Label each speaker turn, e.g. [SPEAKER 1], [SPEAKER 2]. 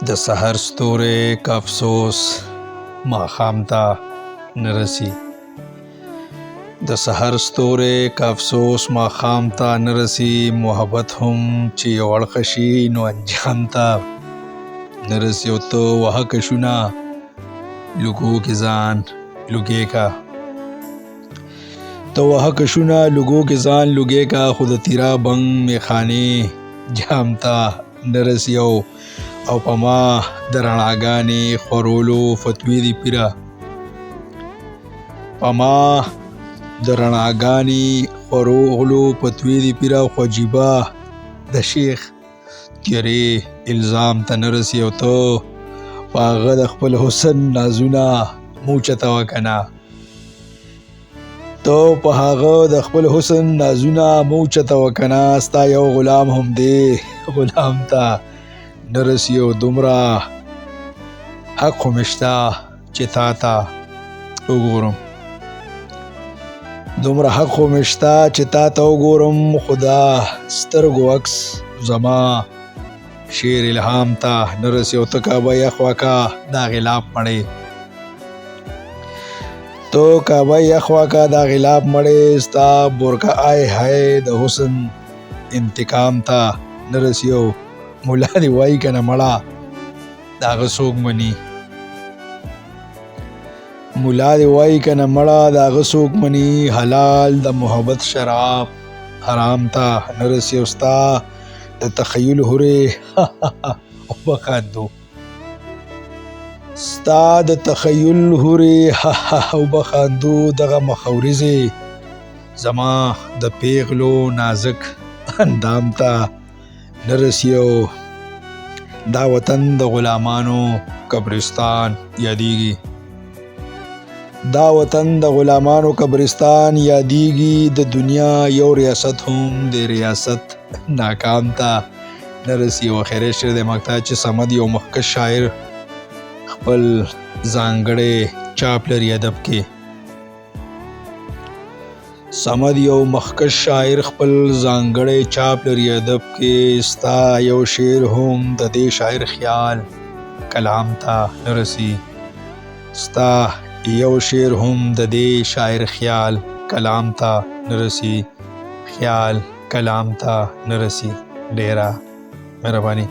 [SPEAKER 1] د سحر ستوری که افسوس ماښام ته نه رسي. د سحر ستوری که افسوس ماښام ته نه رسي. محبت هم چې یو اړخه شي نو انجام ته نه رسي. او ته وهه کشونه لوګو کې ځان لوګی کا. ته وهه کشونه لوګو کې ځان لوګی کا، خو د تیرا بنګ میخانې جام ته نه رسي. او په ما د رڼاګانې خورولو فتوی دی پیره. په ما د رڼاګانې خورولو فتوی دی پیره، خو عجیبه د شیخ تیرې الزام ته نه رسي. او ته په هغه د خپل حسن نازونه موچته وکنه. ته په هغه د خپل حسن نازونه موچته وکنه. ستا یو غلام هم دی غلام ته نه رسي. او دومره حق خو مې شته چې تا ته وګورم. دومره حق خو مې شته چې تا ته وګورم، خو دا سترګو عکس زما شعر الهام ته نه رسي. او ته کعبه یخوا کا دا غلاب مړې. تو کعبه یخوا کا دا غلاب مړې. ستا بورکا آئے ہائے د حسن انتقام ته نه رسي. او مولا دی وای کنه مړه دا هغه څوک مني. مولا دی وای کنه مړه دا هغه څوک مني. حلال د محبت شراب حرام ته نه رسي. او ستا د تخیل هورې وبخاندو. ستا د تخیل هورې وبخاندو. دغه مخورزې زما د پیغلو نازک اندام ته نه رسي. او دا وطن د غلامانو قبرستان یادیږي. دا وطن د غلامانو قبرستان یادیږي. د دنیا یو ریاست هم د ریاست ناکام ته نه رسي. او اخري شعر د مقطع چې صمد یو مخکښ شاعر خپل ځانګړی چاپ لري ادب کې. صمد یو مخکښ شاعر خپل ځانګړی چاپ لري ادب کې. ستا یو شعر هم د دې شاعر خیال کلام ته نه رسي. ستا یو شعر هم د دې شاعر خیال کلام ته نه رسي. خیال کلام ته نه رسي. ډیره مهرباني.